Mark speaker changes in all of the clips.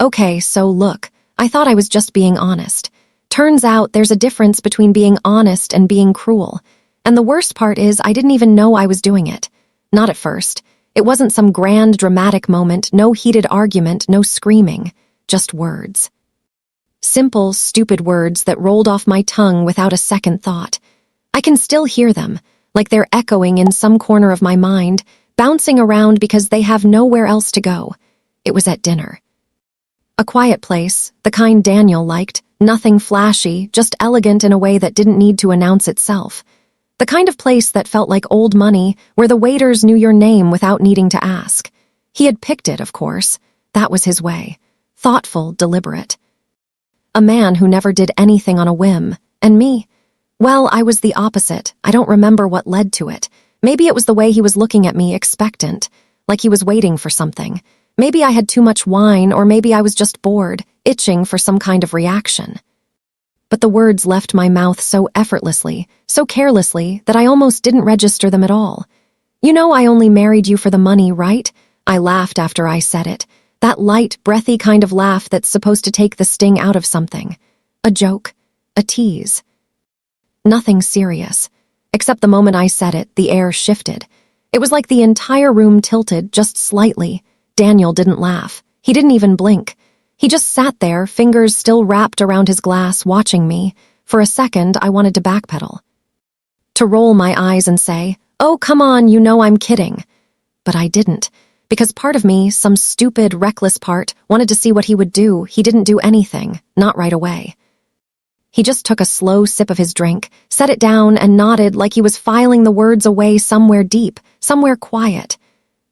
Speaker 1: Okay, so look, I thought I was just being honest. Turns out there's a difference between being honest and being cruel. And the worst part is I didn't even know I was doing it. Not at first. It wasn't some grand dramatic moment, no heated argument, no screaming. Just words. Simple, stupid words that rolled off my tongue without a second thought. I can still hear them, like they're echoing in some corner of my mind, bouncing around because they have nowhere else to go. It was at dinner. A quiet place, the kind Daniel liked, nothing flashy, just elegant in a way that didn't need to announce itself. The kind of place that felt like old money, where the waiters knew your name without needing to ask. He had picked it, of course. That was his way. Thoughtful, deliberate. A man who never did anything on a whim. And me? Well, I was the opposite. I don't remember what led to it. Maybe it was the way he was looking at me, expectant, like he was waiting for something. Maybe I had too much wine, or maybe I was just bored, itching for some kind of reaction. But the words left my mouth so effortlessly, so carelessly, that I almost didn't register them at all. You know I only married you for the money, right? I laughed after I said it. That light, breathy kind of laugh that's supposed to take the sting out of something. A joke. A tease. Nothing serious. Except the moment I said it, the air shifted. It was like the entire room tilted just slightly. Daniel didn't laugh. He didn't even blink. He just sat there, fingers still wrapped around his glass, watching me. For a second, I wanted to backpedal. To roll my eyes and say, "Oh, come on, you know I'm kidding." But I didn't, because part of me, some stupid, reckless part, wanted to see what he would do. He didn't do anything, not right away. He just took a slow sip of his drink, set it down, and nodded like he was filing the words away somewhere deep, somewhere quiet.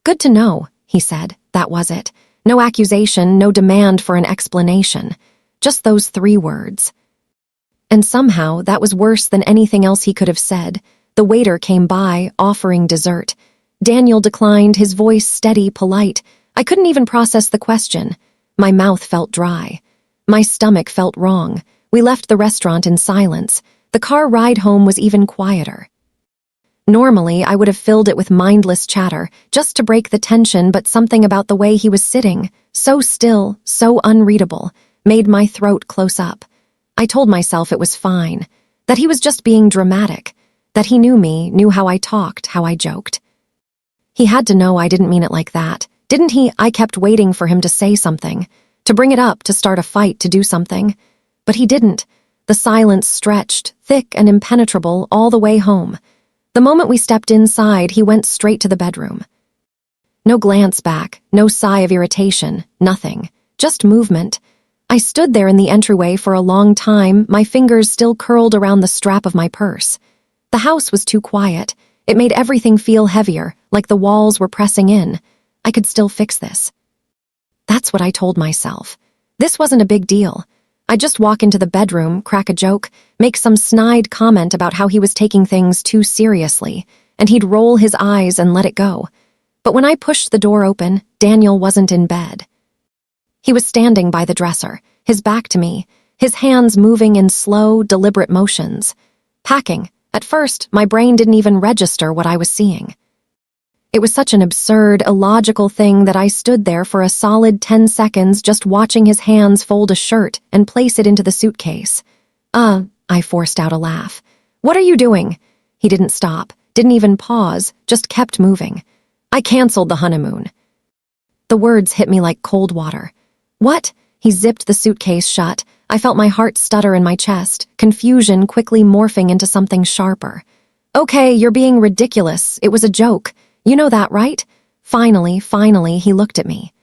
Speaker 1: "Good to know," he said. That was it. No accusation, no demand for an explanation. Just those 3 words. And somehow, that was worse than anything else he could have said. The waiter came by, offering dessert. Daniel declined, his voice steady, polite. I couldn't even process the question. My mouth felt dry. My stomach felt wrong. We left the restaurant in silence. The car ride home was even quieter. Normally, I would have filled it with mindless chatter, just to break the tension, but something about the way he was sitting, so still, so unreadable, made my throat close up. I told myself it was fine, that he was just being dramatic, that he knew me, knew how I talked, how I joked. He had to know I didn't mean it like that, didn't he? I kept waiting for him to say something, to bring it up, to start a fight, to do something. But he didn't. The silence stretched, thick and impenetrable, all the way home. The moment we stepped inside, he went straight to the bedroom. No glance back, no sigh of irritation, nothing. Just movement. I stood there in the entryway for a long time, my fingers still curled around the strap of my purse. The house was too quiet. It made everything feel heavier, like the walls were pressing in. I could still fix this. That's what I told myself. This wasn't a big deal. I'd just walk into the bedroom, crack a joke, make some snide comment about how he was taking things too seriously, and he'd roll his eyes and let it go. But when I pushed the door open, Daniel wasn't in bed. He was standing by the dresser, his back to me, his hands moving in slow, deliberate motions. Packing. At first, my brain didn't even register what I was seeing. It was such an absurd, illogical thing that I stood there for a solid 10 seconds just watching his hands fold a shirt and place it into the suitcase. I forced out a laugh. "What are you doing?" He didn't stop, didn't even pause, just kept moving. "I canceled the honeymoon." The words hit me like cold water. "What?" He zipped the suitcase shut. I felt my heart stutter in my chest, confusion quickly morphing into something sharper. "Okay, you're being ridiculous. It was a joke. You know that, right?" Finally, he looked at me.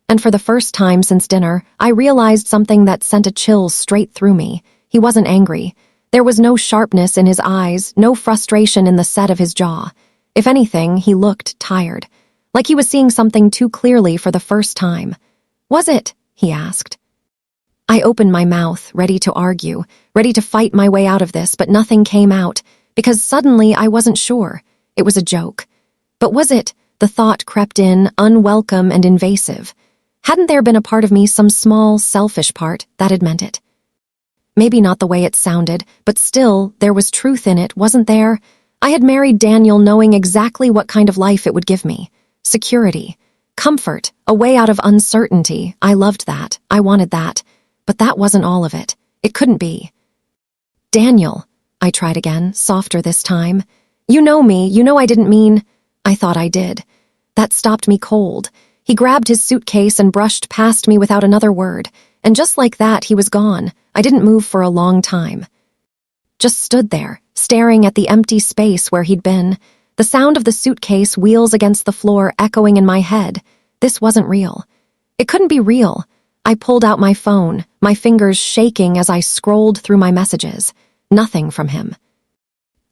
Speaker 1: And for the first time since dinner, I realized something that sent a chill straight through me. He wasn't angry. There was no sharpness in his eyes, no frustration in the set of his jaw. If anything, he looked tired, like he was seeing something too clearly for the first time. "Was it?" he asked. I opened my mouth, ready to argue, ready to fight my way out of this, but nothing came out, because suddenly I wasn't sure. It was a joke. But was it? The thought crept in, unwelcome and invasive. Hadn't there been a part of me, some small, selfish part, that had meant it? Maybe not the way it sounded, but still, there was truth in it, wasn't there? I had married Daniel knowing exactly what kind of life it would give me. Security. Comfort, a way out of uncertainty. I loved that. I wanted that. But that wasn't all of it. It couldn't be. Daniel, I tried again, softer this time. You know me, you know I didn't mean… I thought I did. That stopped me cold. He grabbed his suitcase and brushed past me without another word, and just like that, he was gone. I didn't move for a long time. Just stood there, staring at the empty space where he'd been. The sound of the suitcase wheels against the floor echoing in my head. This wasn't real. It couldn't be real. I pulled out my phone, my fingers shaking as I scrolled through my messages. Nothing from him.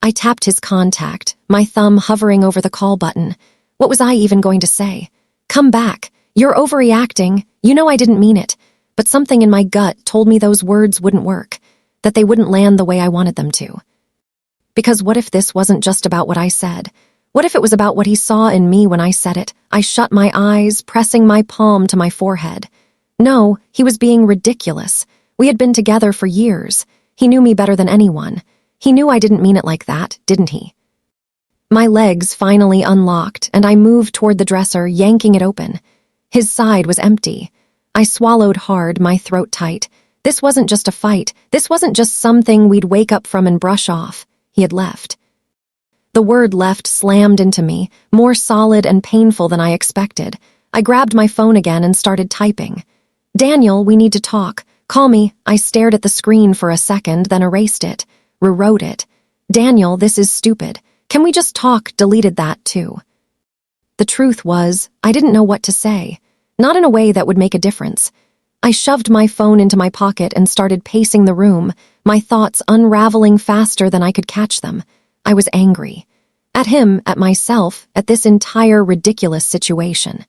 Speaker 1: I tapped his contact, my thumb hovering over the call button. What was I even going to say? Come back. You're overreacting. You know I didn't mean it. But something in my gut told me those words wouldn't work, that they wouldn't land the way I wanted them to. Because what if this wasn't just about what I said? What if it was about what he saw in me when I said it? I shut my eyes, pressing my palm to my forehead. No, he was being ridiculous. We had been together for years. He knew me better than anyone. He knew I didn't mean it like that, didn't he? My legs finally unlocked, and I moved toward the dresser, yanking it open. His side was empty. I swallowed hard, my throat tight. This wasn't just a fight. This wasn't just something we'd wake up from and brush off. He had left. The word left slammed into me, more solid and painful than I expected. I grabbed my phone again and started typing. Daniel, we need to talk. Call me. I stared at the screen for a second, then erased it, rewrote it. Daniel, this is stupid. Can we just talk? Deleted that too. The truth was, I didn't know what to say. Not in a way that would make a difference. I shoved my phone into my pocket and started pacing the room, my thoughts unraveling faster than I could catch them. I was angry. At him, at myself, at this entire ridiculous situation.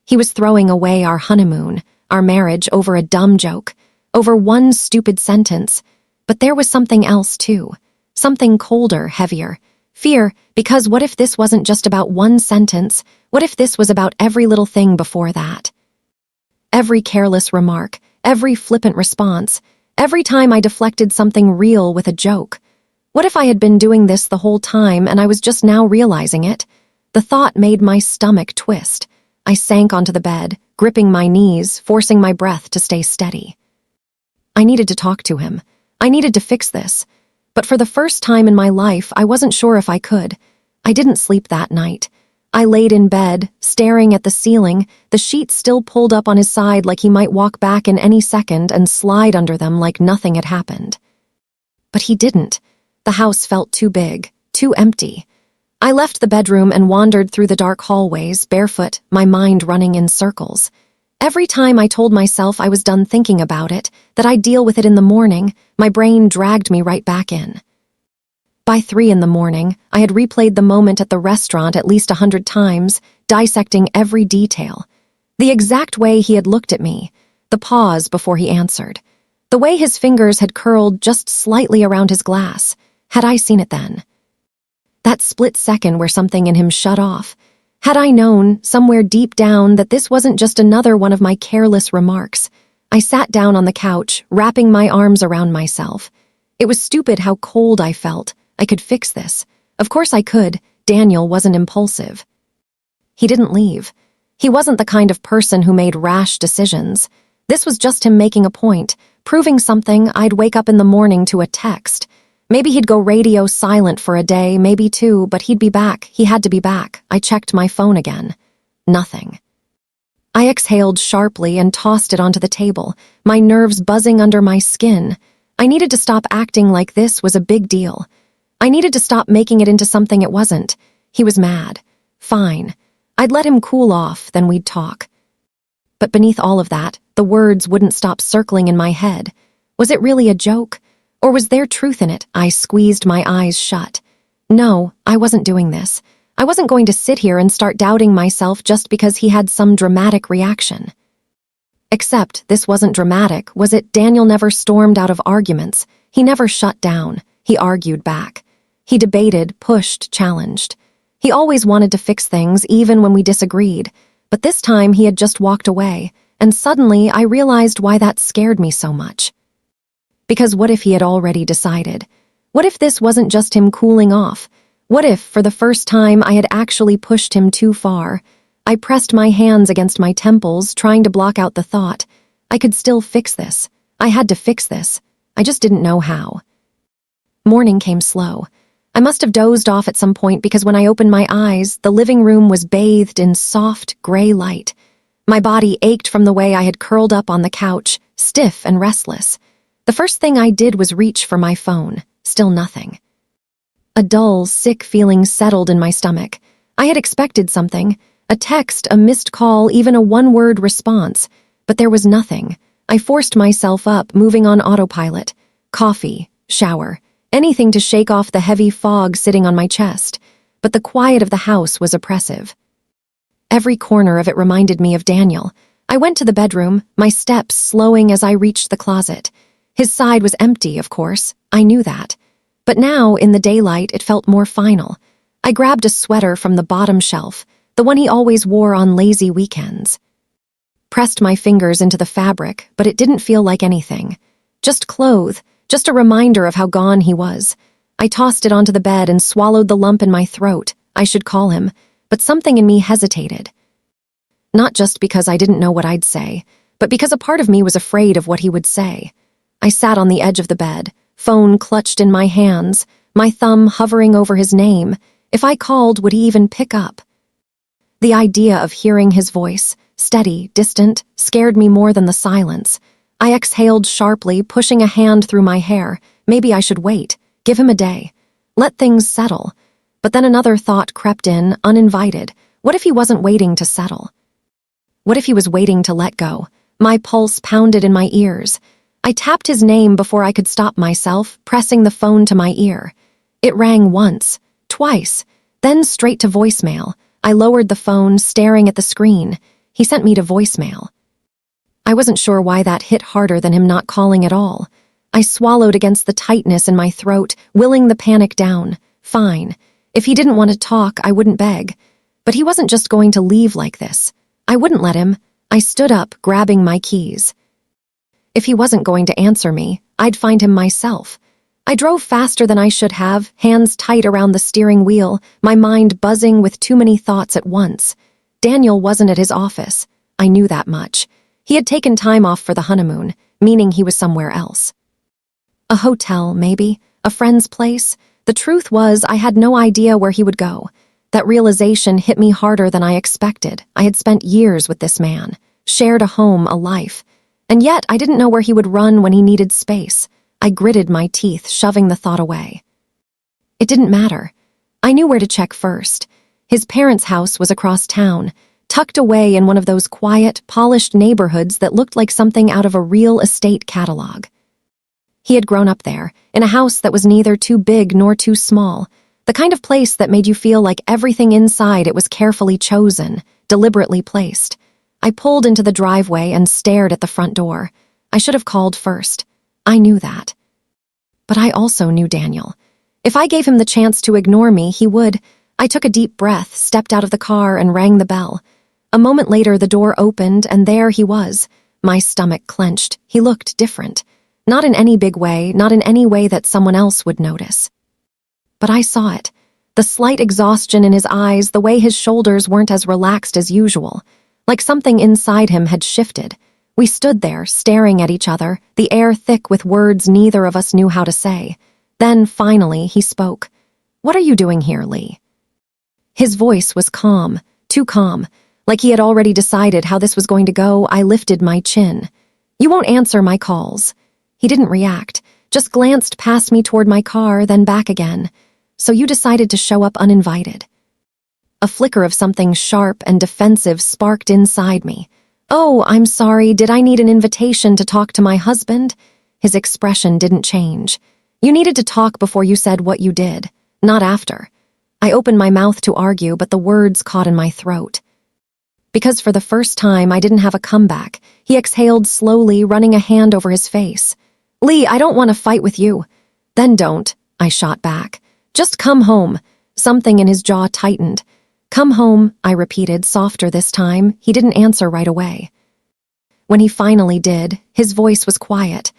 Speaker 1: He was throwing away our honeymoon, our marriage, over a dumb joke, over one stupid sentence. But there was something else too. Something colder, heavier. Fear, because what if this wasn't just about one sentence? What if this was about every little thing before that? Every careless remark, every flippant response, every time I deflected something real with a joke. What if I had been doing this the whole time and I was just now realizing it? The thought made my stomach twist. I sank onto the bed, gripping my knees, forcing my breath to stay steady. I needed to talk to him. I needed to fix this. But for the first time in my life, I wasn't sure if I could. I didn't sleep that night. I laid in bed, staring at the ceiling, the sheets still pulled up on his side like he might walk back in any second and slide under them like nothing had happened. But he didn't. The house felt too big, too empty. I left the bedroom and wandered through the dark hallways, barefoot, my mind running in circles. Every time I told myself I was done thinking about it, that I'd deal with it in the morning, my brain dragged me right back in. By 3 a.m, I had replayed the moment at the restaurant at least 100 times, dissecting every detail. The exact way he had looked at me, the pause before he answered, the way his fingers had curled just slightly around his glass. Had I seen it then? That split second where something in him shut off. Had I known, somewhere deep down, that this wasn't just another one of my careless remarks? I sat down on the couch, wrapping my arms around myself. It was stupid how cold I felt. I could fix this. Of course I could. Daniel wasn't impulsive. He didn't leave. He wasn't the kind of person who made rash decisions. This was just him making a point, proving something. I'd wake up in the morning to a text. Maybe he'd go radio silent for a day, maybe 2, but he'd be back. He had to be back. I checked my phone again. Nothing. I exhaled sharply and tossed it onto the table, my nerves buzzing under my skin. I needed to stop acting like this was a big deal. I needed to stop making it into something it wasn't. He was mad. Fine. I'd let him cool off, then we'd talk. But beneath all of that, the words wouldn't stop circling in my head. Was it really a joke? Or was there truth in it? I squeezed my eyes shut. No, I wasn't doing this. I wasn't going to sit here and start doubting myself just because he had some dramatic reaction. Except this wasn't dramatic, was it? Daniel never stormed out of arguments. He never shut down. He argued back. He debated, pushed, challenged. He always wanted to fix things, even when we disagreed. But this time he had just walked away, and suddenly I realized why that scared me so much. Because what if he had already decided? What if this wasn't just him cooling off? What if, for the first time, I had actually pushed him too far? I pressed my hands against my temples, trying to block out the thought. I could still fix this. I had to fix this. I just didn't know how. Morning came slow. I must have dozed off at some point because when I opened my eyes, the living room was bathed in soft, gray light. My body ached from the way I had curled up on the couch, stiff and restless. The first thing I did was reach for my phone. Still nothing. A dull, sick feeling settled in my stomach. I had expected something. A text, a missed call, even a one-word response. But there was nothing. I forced myself up, moving on autopilot. Coffee, shower, anything to shake off the heavy fog sitting on my chest. But the quiet of the house was oppressive. Every corner of it reminded me of Daniel. I went to the bedroom, my steps slowing as I reached the closet. His side was empty, of course. I knew that. But now, in the daylight, it felt more final. I grabbed a sweater from the bottom shelf, the one he always wore on lazy weekends. Pressed my fingers into the fabric, but it didn't feel like anything. Just cloth, just a reminder of how gone he was. I tossed it onto the bed and swallowed the lump in my throat. I should call him, but something in me hesitated. Not just because I didn't know what I'd say, but because a part of me was afraid of what he would say. I sat on the edge of the bed, phone clutched in my hands, my thumb hovering over his name. If I called, would he even pick up? The idea of hearing his voice, steady, distant, scared me more than the silence. I exhaled sharply, pushing a hand through my hair. Maybe I should wait, give him a day. Let things settle. But then another thought crept in, uninvited. What if he wasn't waiting to settle? What if he was waiting to let go? My pulse pounded in my ears. I tapped his name before I could stop myself, pressing the phone to my ear. It rang once, twice, then straight to voicemail. I lowered the phone, staring at the screen. He sent me to voicemail. I wasn't sure why that hit harder than him not calling at all. I swallowed against the tightness in my throat, willing the panic down. Fine. If he didn't want to talk, I wouldn't beg. But he wasn't just going to leave like this. I wouldn't let him. I stood up, grabbing my keys. If he wasn't going to answer me, I'd find him myself. I drove faster than I should have, hands tight around the steering wheel, my mind buzzing with too many thoughts at once. Daniel wasn't at his office. I knew that much. He had taken time off for the honeymoon, meaning he was somewhere else. A hotel, maybe? A friend's place? The truth was, I had no idea where he would go. That realization hit me harder than I expected. I had spent years with this man, shared a home, a life. And yet, I didn't know where he would run when he needed space. I gritted my teeth, shoving the thought away. It didn't matter. I knew where to check first. His parents' house was across town, tucked away in one of those quiet, polished neighborhoods that looked like something out of a real estate catalog. He had grown up there, in a house that was neither too big nor too small, the kind of place that made you feel like everything inside it was carefully chosen, deliberately placed. I pulled into the driveway and stared at the front door. I should have called first. I knew that. But I also knew Daniel. If I gave him the chance to ignore me, he would. I took a deep breath, stepped out of the car, and rang the bell. A moment later, the door opened, and there he was. My stomach clenched. He looked different. Not in any big way, not in any way that someone else would notice. But I saw it. The slight exhaustion in his eyes, the way his shoulders weren't as relaxed as usual. Like something inside him had shifted. We stood there, staring at each other, the air thick with words neither of us knew how to say. Then, finally, he spoke. "What are you doing here, Lee?" His voice was calm, too calm. Like he had already decided how this was going to go. I lifted my chin. "You won't answer my calls." He didn't react, just glanced past me toward my car, then back again. "So you decided to show up uninvited." A flicker of something sharp and defensive sparked inside me. "Oh, I'm sorry, did I need an invitation to talk to my husband?" His expression didn't change. "You needed to talk before you said what you did, not after." I opened my mouth to argue, but the words caught in my throat. Because for the first time, I didn't have a comeback. He exhaled slowly, running a hand over his face. "Lee, I don't want to fight with you." "Then don't," I shot back. "Just come home." Something in his jaw tightened. "Come home," I repeated, softer this time. He didn't answer right away. When he finally did, his voice was quiet.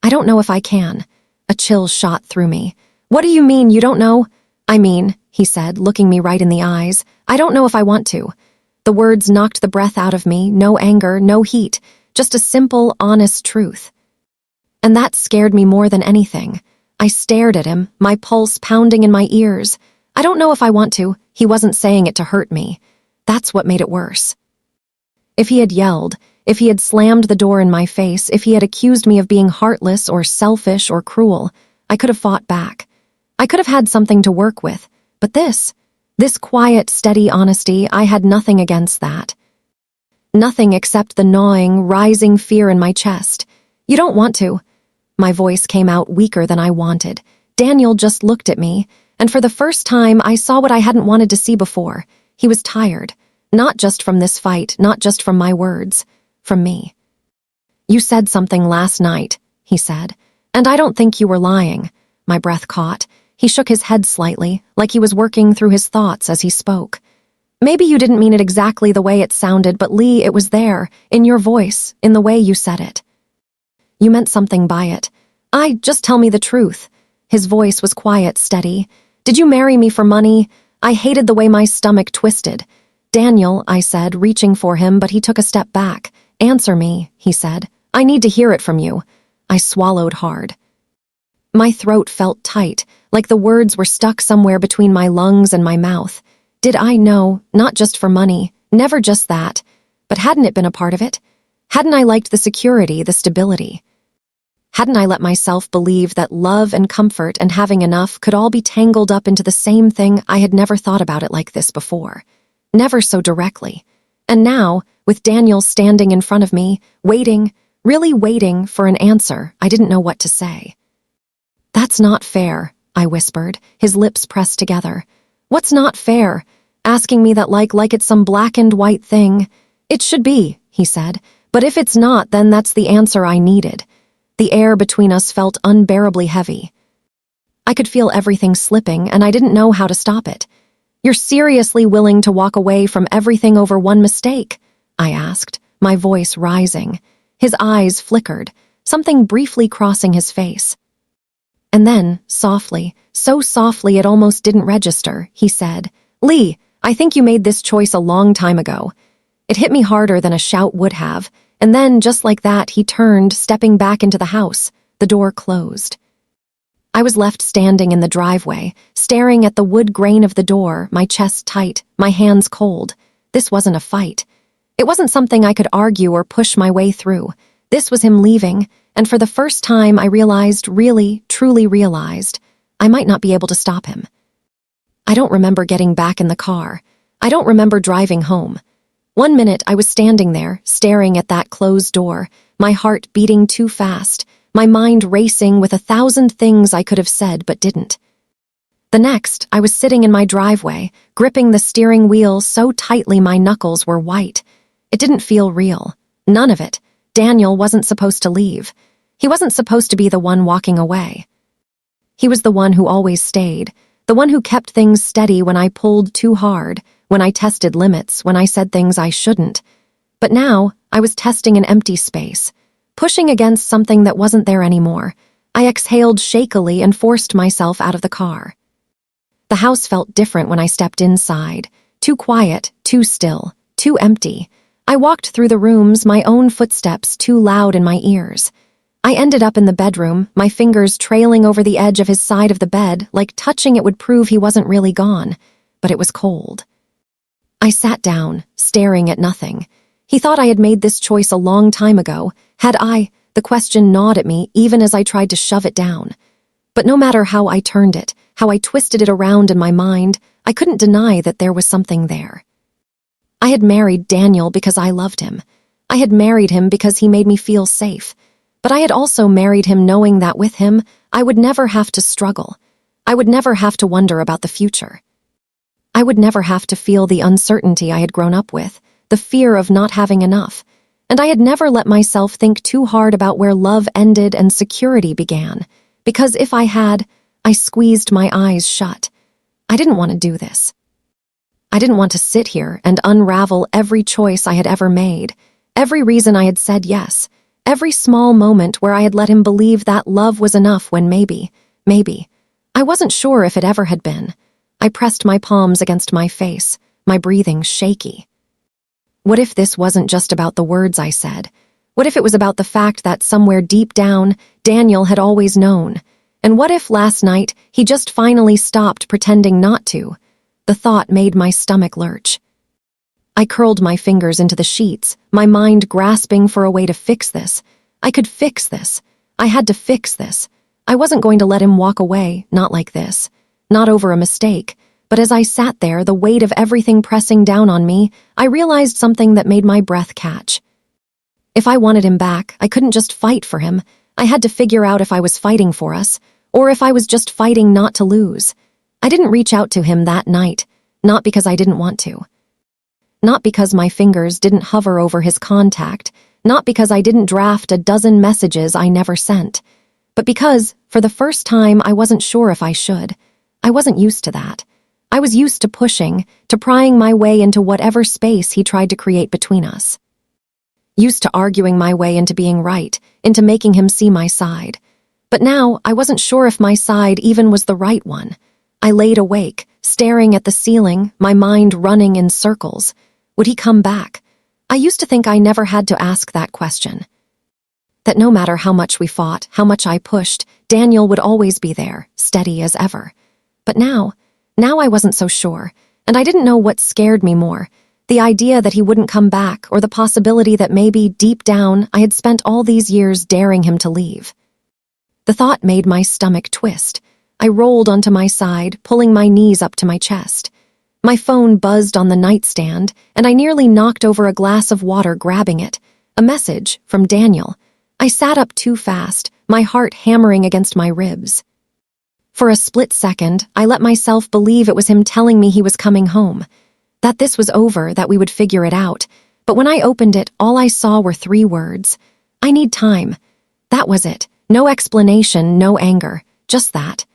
Speaker 1: "I don't know if I can." A chill shot through me. "What do you mean, you don't know?" "I mean," he said, looking me right in the eyes, "I don't know if I want to." The words knocked the breath out of me, no anger, no heat, just a simple, honest truth. And that scared me more than anything. I stared at him, my pulse pounding in my ears. I don't know if I want to. He wasn't saying it to hurt me. That's what made it worse. If he had yelled, if he had slammed the door in my face, if he had accused me of being heartless or selfish or cruel, I could have fought back. I could have had something to work with. But this quiet, steady honesty, I had nothing against that. Nothing except the gnawing, rising fear in my chest. You don't want to. My voice came out weaker than I wanted. Daniel just looked at me, and for the first time I saw what I hadn't wanted to see before. He was tired. Not just from this fight, not just from my words. From me. You said something last night, he said, and I don't think you were lying. My breath caught. He shook his head slightly, like he was working through his thoughts as he spoke. Maybe you didn't mean it exactly the way it sounded, but Lee, it was there, in your voice, in the way you said it. You meant something by it. Just tell me the truth. His voice was quiet, steady. Did you marry me for money? I hated the way my stomach twisted. Daniel, I said, reaching for him, but he took a step back. Answer me, he said. I need to hear it from you. I swallowed hard. My throat felt tight, like the words were stuck somewhere between my lungs and my mouth. Did I know, not just for money, never just that, but hadn't it been a part of it? Hadn't I liked the security, the stability? Hadn't I let myself believe that love and comfort and having enough could all be tangled up into the same thing? I had never thought about it like this before. Never so directly. And now, with Daniel standing in front of me, waiting, really waiting for an answer, I didn't know what to say. That's not fair, I whispered, his lips pressed together. What's not fair? Asking me that like it's some black and white thing. It should be, he said, but if it's not, then that's the answer I needed. The air between us felt unbearably heavy. I could feel everything slipping, and I didn't know how to stop it. You're seriously willing to walk away from everything over one mistake? I asked, my voice rising. His eyes flickered, something briefly crossing his face. And then, softly, so softly it almost didn't register, he said, Lee, I think you made this choice a long time ago. It hit me harder than a shout would have, and then, just like that, he turned, stepping back into the house. The door closed. I was left standing in the driveway, staring at the wood grain of the door, my chest tight, my hands cold. This wasn't a fight. It wasn't something I could argue or push my way through. This was him leaving, and for the first time I realized, really, truly realized, I might not be able to stop him. I don't remember getting back in the car. I don't remember driving home. 1 minute I was standing there, staring at that closed door, my heart beating too fast, my mind racing with 1,000 things I could have said but didn't. The next, I was sitting in my driveway, gripping the steering wheel so tightly my knuckles were white. It didn't feel real. None of it. Daniel wasn't supposed to leave. He wasn't supposed to be the one walking away. He was the one who always stayed, the one who kept things steady when I pulled too hard, when I tested limits, when I said things I shouldn't. But now, I was testing an empty space, pushing against something that wasn't there anymore. I exhaled shakily and forced myself out of the car. The house felt different when I stepped inside. Too quiet, too still, too empty. I walked through the rooms, my own footsteps too loud in my ears. I ended up in the bedroom, my fingers trailing over the edge of his side of the bed, like touching it would prove he wasn't really gone. But it was cold. I sat down, staring at nothing. He thought I had made this choice a long time ago. Had I? The question gnawed at me even as I tried to shove it down. But no matter how I turned it, how I twisted it around in my mind, I couldn't deny that there was something there. I had married Daniel because I loved him. I had married him because he made me feel safe. But I had also married him knowing that with him, I would never have to struggle. I would never have to wonder about the future. I would never have to feel the uncertainty I had grown up with, the fear of not having enough. And I had never let myself think too hard about where love ended and security began. Because if I had, I squeezed my eyes shut. I didn't want to do this. I didn't want to sit here and unravel every choice I had ever made, every reason I had said yes, every small moment where I had let him believe that love was enough when maybe, I wasn't sure if it ever had been. I pressed my palms against my face, my breathing shaky. What if this wasn't just about the words I said? What if it was about the fact that somewhere deep down, Daniel had always known? And what if last night he just finally stopped pretending not to? The thought made my stomach lurch. I curled my fingers into the sheets, my mind grasping for a way to fix this. I could fix this. I had to fix this. I wasn't going to let him walk away, not like this. Not over a mistake. But as I sat there, the weight of everything pressing down on me, I realized something that made my breath catch. If I wanted him back, I couldn't just fight for him. I had to figure out if I was fighting for us, or if I was just fighting not to lose. I didn't reach out to him that night, not because I didn't want to. Not because my fingers didn't hover over his contact, not because I didn't draft a dozen messages I never sent, but because, for the first time, I wasn't sure if I should. I wasn't used to that. I was used to pushing, to prying my way into whatever space he tried to create between us. Used to arguing my way into being right, into making him see my side. But now, I wasn't sure if my side even was the right one. I laid awake, staring at the ceiling, my mind running in circles. Would he come back? I used to think I never had to ask that question. That no matter how much we fought, how much I pushed, Daniel would always be there, steady as ever. But now I wasn't so sure, and I didn't know what scared me more, the idea that he wouldn't come back or the possibility that maybe, deep down, I had spent all these years daring him to leave. The thought made my stomach twist. I rolled onto my side, pulling my knees up to my chest. My phone buzzed on the nightstand, and I nearly knocked over a glass of water grabbing it. A message from Daniel. I sat up too fast, my heart hammering against my ribs. For a split second, I let myself believe it was him telling me he was coming home, that this was over, that we would figure it out. But when I opened it, all I saw were 3 words. I need time. That was it. No explanation, no anger. Just that.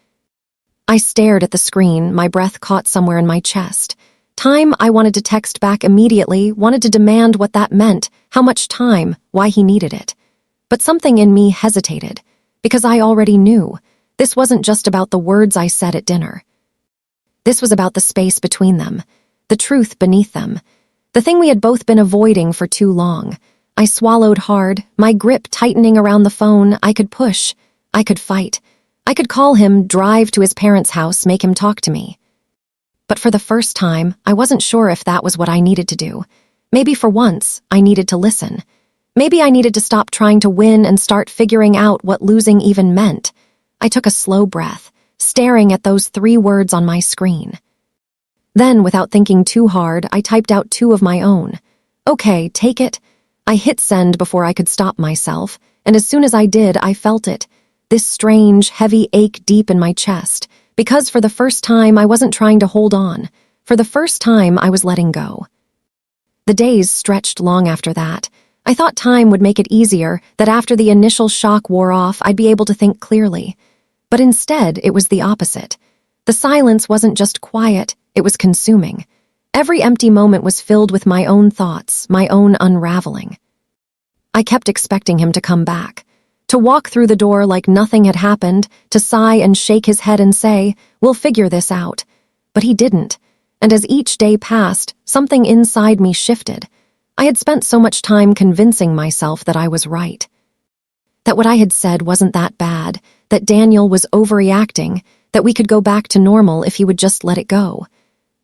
Speaker 1: I stared at the screen, my breath caught somewhere in my chest. Time. I wanted to text back immediately, wanted to demand what that meant, how much time, why he needed it. But something in me hesitated, because I already knew. This wasn't just about the words I said at dinner. This was about the space between them, the truth beneath them, the thing we had both been avoiding for too long. I swallowed hard, my grip tightening around the phone. I could push, I could fight. I could call him, drive to his parents' house, make him talk to me. But for the first time, I wasn't sure if that was what I needed to do. Maybe for once, I needed to listen. Maybe I needed to stop trying to win and start figuring out what losing even meant. I took a slow breath, staring at those 3 words on my screen. Then, without thinking too hard, I typed out 2 of my own. Okay, take it. I hit send before I could stop myself, and as soon as I did, I felt it. This strange, heavy ache deep in my chest, because for the first time I wasn't trying to hold on. For the first time I was letting go. The days stretched long after that. I thought time would make it easier, that after the initial shock wore off, I'd be able to think clearly. But instead, it was the opposite. The silence wasn't just quiet, it was consuming. Every empty moment was filled with my own thoughts, my own unraveling. I kept expecting him to come back, to walk through the door like nothing had happened, to sigh and shake his head and say, "We'll figure this out." But he didn't, and as each day passed, something inside me shifted. I had spent so much time convincing myself that I was right. That what I had said wasn't that bad, that Daniel was overreacting, that we could go back to normal if he would just let it go.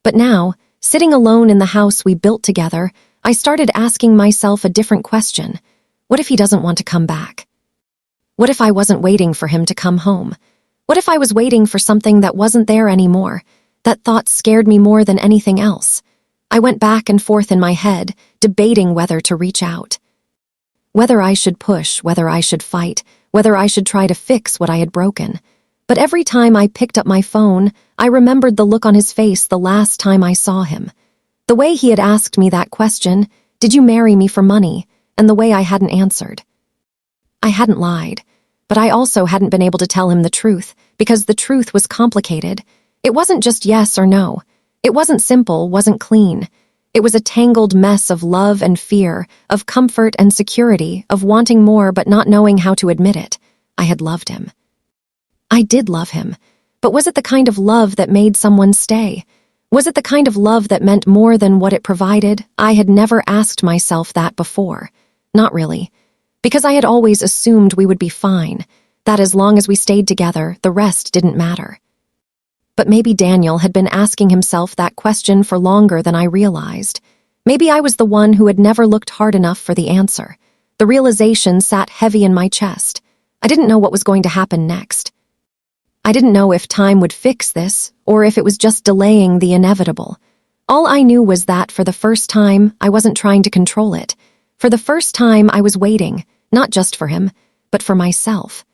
Speaker 1: But now, sitting alone in the house we built together, I started asking myself a different question. What if he doesn't want to come back? What if I wasn't waiting for him to come home? What if I was waiting for something that wasn't there anymore? That thought scared me more than anything else. I went back and forth in my head, debating whether to reach out. Whether I should push, whether I should fight, whether I should try to fix what I had broken. But every time I picked up my phone, I remembered the look on his face the last time I saw him. The way he had asked me that question, "Did you marry me for money?" and the way I hadn't answered. I hadn't lied, but I also hadn't been able to tell him the truth, because the truth was complicated. It wasn't just yes or no. It wasn't simple, wasn't clean. It was a tangled mess of love and fear, of comfort and security, of wanting more but not knowing how to admit it. I had loved him. I did love him, but was it the kind of love that made someone stay? Was it the kind of love that meant more than what it provided? I had never asked myself that before. Not really. Because I had always assumed we would be fine, that as long as we stayed together, the rest didn't matter. But maybe Daniel had been asking himself that question for longer than I realized. Maybe I was the one who had never looked hard enough for the answer. The realization sat heavy in my chest. I didn't know what was going to happen next. I didn't know if time would fix this, or if it was just delaying the inevitable. All I knew was that for the first time, I wasn't trying to control it. For the first time, I was waiting, not just for him, but for myself.